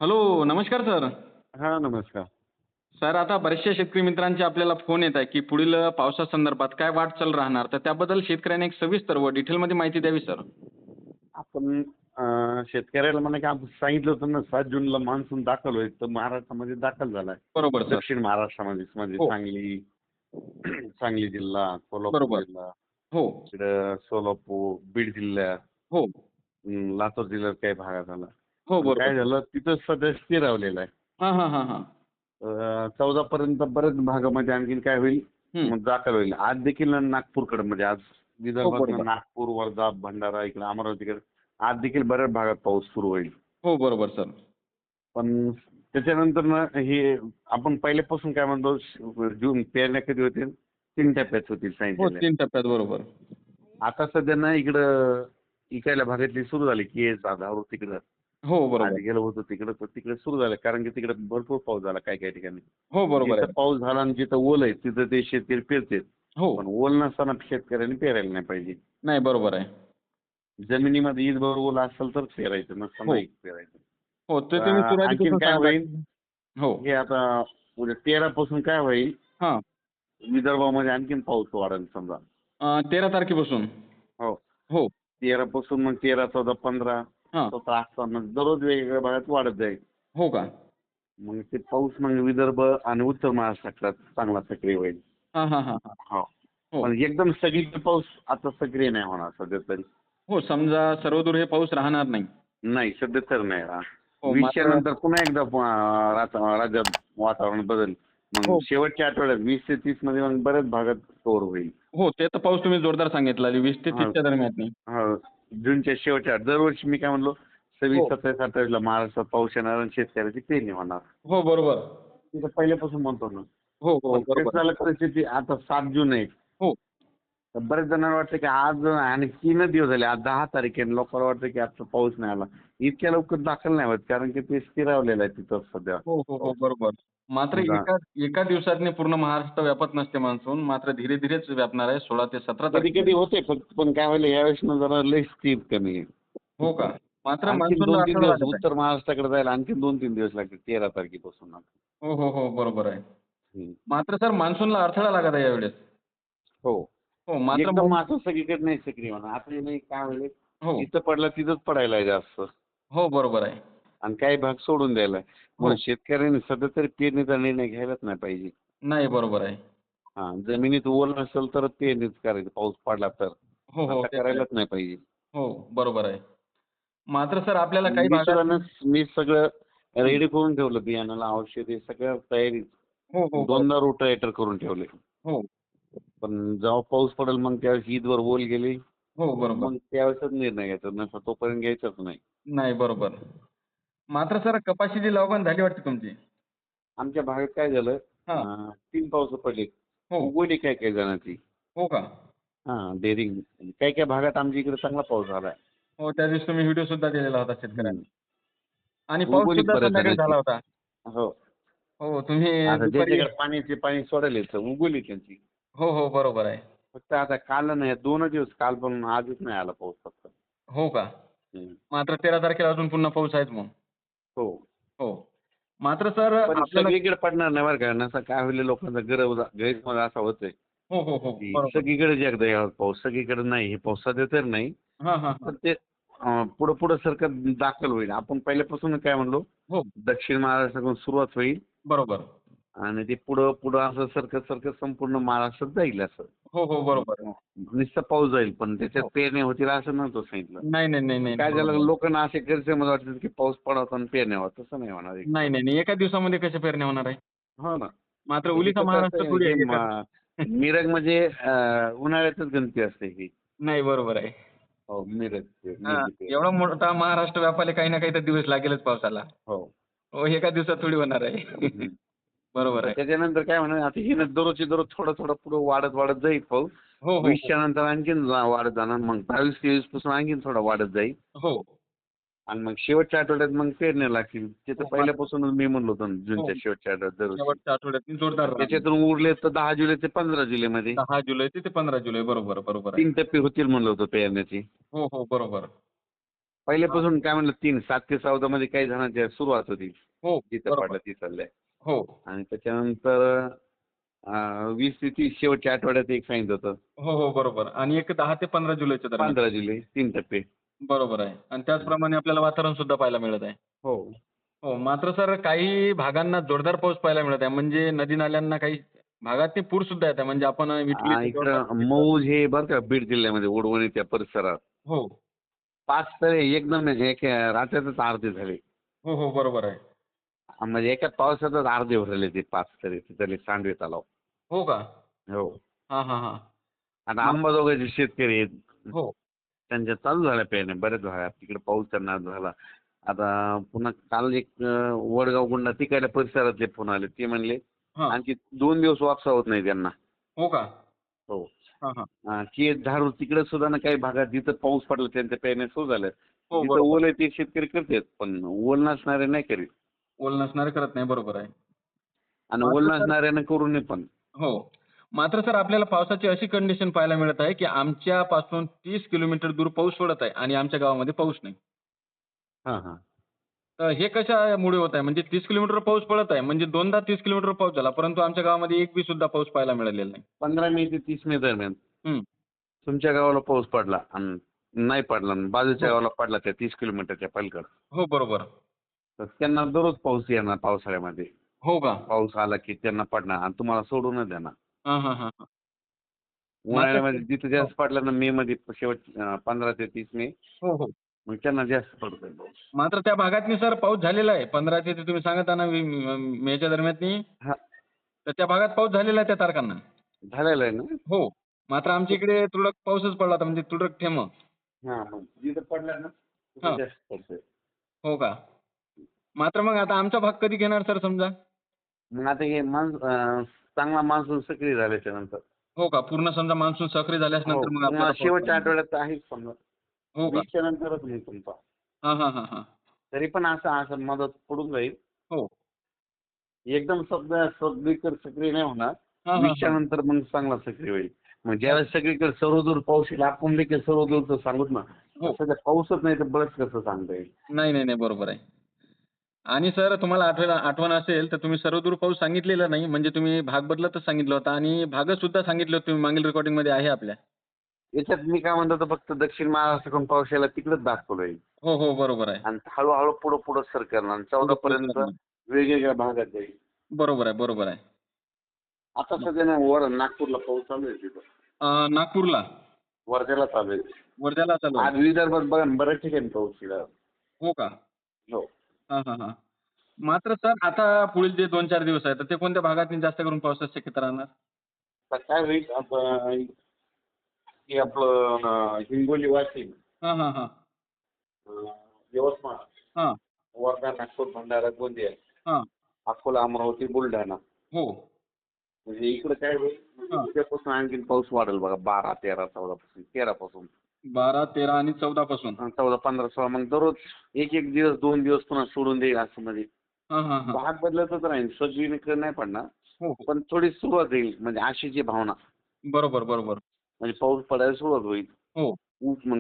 Hello, नमस्कार sir. हां, नमस्कार. सर, आता बऱ्याचशा शेतकरी मित्रांचे आपल्याला फोन येत आहे, की पुढील पावसासंदर्भात काय वाटचाल राहणार? तर त्याबद्दल शेतकऱ्यांनी एक सविस्तर व डिटेलमध्ये माहिती द्यावी सर. आपण शेतकऱ्याला म्हणा की आपण सांगितलं होतं ना 7 जूनला मान्सून दाखल होईल, तर महाराष्ट्रामध्ये दाखल झालाय. बरोबर सर. दक्षिण महाराष्ट्रामध्ये म्हणजे हो, सांगली, सांगली जिल्हा, कोल्हापूर बरोबर. जिल्हा, हो, इकडं सोलापूर, बीड जिल्ह्यात, हो, लातूर जिल्ह्यात काही भागात आला. हो, पण बरोबर काय सर. झालं तिथं सध्या स्थिरावलेलं आहे. हां, हां, हां, हां. 14 पर्यंत बऱ्याच भागामध्ये आणखीन काय होईल, हं. मग दाखल होईल. आज देखील नागपूरकडे म्हणजे आज हो, विदर्भातनं बरोबर. नागपूर, वर्धा, भंडारा, इकडे अमरावतीकडे आज देखील बऱ्याच भागात पाऊस सुरू होईल. हो, बरोबर सर. पण त्याच्यानंतर ना हे आपण पहिल्यापासून काय म्हणतो जून पेरण्या कधी होतील 3 टप्प्यात होतील हो, सांगितलेलं आहे. 3 टप्प्यात बरोबर. आता सध्या ना इकडं इकायला भागातली सुरू झाली केस, धारूर तिकडं. हो, आज बरोबर. गेलो होतो तिकडं तर तिकडे सुरू झालं कारण की तिकडे भरपूर पाऊस झाला काही काही ठिकाणी. हो, बरोबर जिथं आहे. पाऊस झाला आणि जिथं ओल आहे तिथं ते शेतकरी पेरतात. हो. पण ओल नसताना शेतकऱ्यांनी पेरायला नाही पाहिजे. नाही, बरोबर आहे. जमिनीमध्ये ईदभर ओल असेल तर पेरायचं नसताना हो, नाही पेरायचं. हो. ते तुम्ही आणखीन सुरुवातीपासून काय सांगता. होईल हो. हे आता उद्या 13 पासून काय होईल हां. विदर्भामध्ये आणखीन पाऊस वाढेल समजा. 13 तारखेपासून. हो. हो. 13 पासून मग 13, 14, 15, हां. 17, 18 मग दररोज वेगवेगळ्या भागात वाढत जाईल. हो का? मग ते पाऊस मग विदर्भ आणि उत्तर महाराष्ट्रात चांगला सक्रिय होईल. हां, हां, हां, हां. हो. हो. पण एकदम सगळीकडे पाऊस आता सक्रिय नाही होणार सध्या तरी. हो, समजा सर्वदूर हे पाऊस राहणार नाही. नाही सध्या तर नाही. हो, 20च्या मात्र नंतर पुन्हा एकदा राज्यात वातावरण बदल. मग हो, शेवटच्या आठवड्यात 20 ते 30 मध्ये मग बऱ्याच भागात कव्हर होईल. हो. ते तर पाऊस तुम्ही जोरदार सांगितला 20 ते हां. 30 च्या दरम्यान. हो. जूनच्या शेवटच्या दरवर्षी मी काय म्हणलो 26, हो, 27, 28ला महाराष्ट्रात पाऊस येणार आणि शेतकऱ्याची पेरणी होणार. हो, बरोबर. तिथं पहिल्यापासून म्हणतो ना. हो, हो, पण कसं बरोबर. झालं परिस्थिती आता 7 जून आहे. हो, तर बऱ्याच जणांना वाटतं की आज आणि 3च दिवस झाले. आज 10 तारीख आहे. लोकांना वाटतं की आजचा पाऊस नाही आला. इतक्या लवकर दाखल नाही होत कारण की ते स्थिरावलेलं आहे तिथं सध्या हो, हो, हो, पाऊस. बरोबर. मात्र समजा एका एका दिवसात पूर्ण महाराष्ट्र व्यापत नसते मान्सून. मात्र धीरे-धीरेच व्यापणार आहे 16 ते 17 कधी-कधी तारखेपर्यंत. होते पण काय व्हायलं यावेळेस ना जरा लईच स्पीड कमी आहे. हो का? मात्र आणखीन मान्सूनला 2-3 अडथळा दिवस लागत आहे. उत्तर महाराष्ट्राकडे जायला आणखीन 2-3 दिवस लागतील 13 तारखेपासून. हो, हो, हो, बरोबर आहे. हं. मात्र सर मान्सूनला अडथळा लागत आहे यावेळेस. हो. हो, मात्र एकदम असं सगळीकडे नाही सक्रिय होणार. आता हे नाही काय होईल हो, जिथं पडला तिथंच पडायला आहे जास्त हो, बरोबर आहे. आणि काही भाग सोडून द्यायला आहे. हो, म्हणून शेतकऱ्यांनी सध्या तरी पेरणीचा निर्णय घ्यायलाच नाही पाहिजे. नाही बरोबर आहे. जमिनीत ओल नसेल तर पेरणीच करायचं पाऊस पडला तर. हो, हो, आता ते तर आहे. करायलाच नाही पाहिजे. हो, बरोबर आहे. मात्र सर आपल्याला काही मी सुद्धा भागात ना मी सगळं हं. रेडी करून ठेवलं बियाणाला औषधे सगळ्या तयारी. हो, हो, हो. 2दा रोटावेटर करून ठेवले. हो, पण जेव्हा पाऊस पडेल मग त्यावेळेस ईदवर ओल गेली. हो, बरोबर. मग त्यावेळेसच निर्णय घ्यायचा. नंतर तोपर्यंत घ्यायचाच नाही. नाही बरोबर. मात्र सर कपाशीची लागवड झाली वाटते तुमची? आमच्या भागात काय झालं हां. 3 पावसं पडले. हो. उगवली काही काही जणांची. हो का? डेअरिंग. काही काही भागात आमच्या इकडे चांगला पाऊस झालाय. हो, त्या दिवशी तुम्ही व्हिडिओ सुद्धा दिलेला होता हं. शेतकऱ्यांना. आणि पाऊस उगवली सुद्धा बऱ्याच संध्याकाळी जणांची. झाला होता. हो. हो, तुम्ही आता दुपारी ज्याच्याकडे पाण्याचे पाणी सोडायला येतं उगवली त्यांची. हो, हो, बरोबर आहे. फक्त आता काल नाही 2 दिवस काल पण आजच नाही आला पाऊस फक्त. हो का? हं. मात्र 13 तारखेला अजून पुन्हा पाऊस आहेच मग. हो. हो. मात्र सर पण आपल्याला सगळीकडे पडणार नाही बरं का. नसा काय होईल लोकांचा गैरसमज असा होतोय, हो, हो, हो, की बरोबर. सगळीकडेच एकदा यावा पाऊस. सगळीकडे नाही. हे पाऊस सध्या तर नाही. हां, हां, हां. पण ते पुढं सरकत दाखल होईल. आपण पहिल्यापासून काय म्हणलो, हो, दक्षिण महाराष्ट्राकडून सुरुवात होईल बरोबर. आणि ते पुढं असं सरकत संपूर्ण महाराष्ट्रात जाईल असं. हो, हो, बरोबर. नुसता पाऊस जाईल पण त्याच्यात हो. पेरण्या होतील असं नव्हतं सांगितलं. नाही, नाही, नाही, नाही, काय झालं बरोबर. लोकांना असे गैरसमज वाटतात की पाऊस पडावा आणि पेरण्या व्हाव्या. तसं नाही होणार नाही, एकतर. नाही, नाही. एका दिवसामध्ये कशा पेरण्या होणार आहे? हो ना. मात्र आता हे ओलीचा कसं महाराष्ट्र असतं थोडी हे आहे एका मिरग म्हणजे उन्हाळ्यातच गणती असते ही. नाही, बरोबर आहे. हो मिरग हां, मिरची पेरणी. एवढा मोठा महाराष्ट्र व्यापायला काही ना काही तर दिवस लागेलच पावसाला. हो. हो, एका दिवसात थोडी होणार आहे. हं. बरोबर तर आहे. त्याच्यानंतर काय म्हणा आता हे ना दररोजची दररोज थोडं पुढे वाढत जाईल पाऊस. हो, हो, हो. 20च्या नंतर आणखीन वाढत जाणार. मग 22-23 पासून आणखीन थोडा वाढत जाईल. हो, आणि मग शेवटच्या आठवड्यात मग पेरण्या लागतील. ते तर हो. मात्र पहिल्यापासूनच मी म्हणलो होतो ना हो, जूनच्या शेवटच्या आठवड्यात दरवर्षी. शेवटच्या आठवड्यात जोरदार आणि राहणार. त्याच्यातून उरले तर 10 जुलै ते 15 जुलैमध्ये 10 जुलै ते 15 जुलै. बरोबर, बरोबर आहे. 3 टप्पे होतील म्हणलं होतं पेरण्याचे. हो, हो, बरोबर. पहिल्यापासून काय म्हणलं 7 ते 14 मध्ये काही जणांच्या सुरुवात होती. हो, जिथं बरोबर. पडलं ती चाललंय. हो. आणि त्याच्यानंतर 20 ते 30 शेवटच्या आठवड्यात एक सांगितलं होतं. हो, हो, बरोबर. आणि एक 10 ते 15 जुलैच्या दरम्यान. 15 जुलै 3 टप्पे. बरोबर आहे. आणि त्याचप्रमाणे आपल्याला वातावरण सुद्धा पाहायला मिळत आहे. हो. हो, मात्र सर काही भागांना जोरदार पाऊस पाहायला मिळत आहे. म्हणजे नदी-नाल्यांना काही भागात पूर सुद्धा येत आहे. म्हणजे आपण विठली इकडं मौज हे बरं का बीड जिल्ह्यामध्ये वडवणी त्या परिसरात हो. 5 तळे एकदम एक रात्रीतच अर्धे झाले. हो, हो, बरोबर आहे. म्हणजे एका पावसातच अर्धे भरले ते 5 तळे तिथले सांडवे तलाव. हो का? हो. हां, हां, हां. आता मग अंबाजोगाईचे शेतकरी आहेत. हो. त्यांच्या चालू झाल्या पेरण्या बऱ्याच भागात. तिकडे पाऊस त्यांना झाला. आता पुन्हा काल एक वडगाव गुंडा तिकडल्या परिसरातले फोन आले. ते म्हणले हां. आणखी 2 दिवस वापसा होत नाही त्यांना. हो का? हो. हां, हां. केज, धारूर तिकडे सुद्धा ना काही भागात जिथं पाऊस पडला त्यांच्या पेरण्या सुरू झाल्या. हो, जिथं बरोबर. ओल आहे ते शेतकरी करतात. पण ओल नसणारे नाही करीत. ओल नसणारे करत नाही. बरोबर आहे. आणि ओल मात्र सर नसणाऱ्यानं करू नये पण. हो. मात्र सर आपल्याला पावसाची अशी कंडिशन पाहायला मिळत आहे, की आमच्यापासून 30 किलोमीटर दूर पाऊस पडत आहे आणि आमच्या गावामध्ये पाऊस नाही. हां, हां. तर हे कशामुळे होत आहे? म्हणजे 30 किलोमीटर पाऊस पडत आहे. म्हणजे दोनदा 30 किलोमीटर पाऊस झाला. परंतु आमच्या गावामध्ये एक बी सुद्धा पाऊस पाहायला मिळालेला नाही. 15 मे ते 30 मे दरम्यान हं. तुमच्या गावाला पाऊस पडला आणि नाही पडला आणि बाजूच्या हो. गावाला पडला त्या 30 किलोमीटरच्या पलीकडं. हो, बरोबर. तर त्यांना दररोज पाऊस येणार पावसाळ्यामध्ये. हो का? पाऊस आला की त्यांना पडणार आणि तुम्हाला सोडूनच देणार. हां, हां, हां, हां. मात्र उन्हाळ्यामध्ये जिथं हो. जास्त पडला ना मे मध्ये शेवट 15 ते 30 मे हो, हो. मग त्यांना जास्त पडतोय पाऊस. मात्र त्या भागातनी सर पाऊस झालेला आहे. 15 ते तुम्ही सांगत आहे ना मेच्या दरम्याननी हा तर त्या भागात पाऊस झालेला आहे त्या तारखांना. झालेलं आहे ना? हो. मात्र आमच्या इकडे तुरळक पाऊसच पडला होता म्हणजे तुरळक थेंब. हां, मग जिथं पडला ना हां. तिथं जास्त पडतोय. हो का? मात्र मग आता आमचा भाग कधी घेणार सर समजा? मग आता हे चांगला मान्सून सक्रिय झाल्याच्या नंतर. हो का? पूर्ण समजा मान्सून सक्रिय झाल्यास हो. नंतर मग पुन्हा आपल्याला पाऊस शेवटच्या पडणार. आठवड्यात तर आहेच समजा. हो का? 20च्या नंतरच होईल तुमचा. हां, हां, हां, हां. तरी पण असं असं मदत पडून जाईल. हो. एकदम सगळीकडे सक्रिय नाही होणार. हां, हां, 20च्या हां. नंतर मग चांगला सक्रिय होईल. मग ज्यावेळेस सगळीकडे सर्वदूर पाऊस येईल आपण देखील सर्वदूरचं सांगूत ना. हो. सध्या पाऊसच नाही तर बरंच कसं सांगता येईल. नाही, नाही, नाही. बरोबर आहे. आणि सर तुम्हाला आठवण असेल तर तुम्ही सर्वदूर पाऊस सांगितलेला नाही. म्हणजे तुम्ही भाग बदलतच सांगितलं होतं आणि भागच सुद्धा सांगितलं होतं तुम्ही मागील रेकॉर्डिंगमध्ये आहे आपल्या. याच्यात मी काय म्हणतो तर फक्त दक्षिण महाराष्ट्राकडून पाऊस यायला तिकडेच दाखवलंय. हो, हो. बरोबर आहे. आणि हळूहळू पुढं सरकणार आणि 14 पुढं पर्यंत सरकणार. वेगवेगळ्या भागात जाईल. बरोबर आहे, बरोबर आहे. आता सध्या ना नागपूरला पाऊस चालू आहे तिथं. नागपूरला, वर्ध्याला चालू आहे. वर्ध्याला चालू आहे. आज विदर्भात बघा ना बऱ्याच ठिकाणी पाऊस येईल. हो का? हो. हां, हां, हां. मात्र सर आता पुढील जे 2-4 दिवस आहेत, तर ते कोणत्या भागात जास्त करून पावसाची शक्यता राहणार? आता काय होईल आता हे आपलं हिंगोली, वाशिम, हां, हां, हां. अं, यवतमाळ, हां, वर्धा, नागपूर, भंडारा, गोंदिया, हां. अकोला, अमरावती, बुलढाणा. हो. म्हणजे इकडे काय होईल म्हणजे हां. उद्यापासून आणखी पाऊस वाढेल बघा 12, 13, 14 पासून 13 पासून 12, 13 आणि 14 पासून. 14, 15, 16 मग दररोज एक दिवस 2 दिवस पुन्हा सोडून देईल असं म्हणजे हां, हां, हां. भाग बदलतच राहील सगळीकडे नाही पडणार हो, हो. पण थोडी सुरुवात येईल म्हणजे अशीची भावना बरोबर, बरोबर. म्हणजे पाऊस पडायला सुरुवात होईल. हो. ऊस मग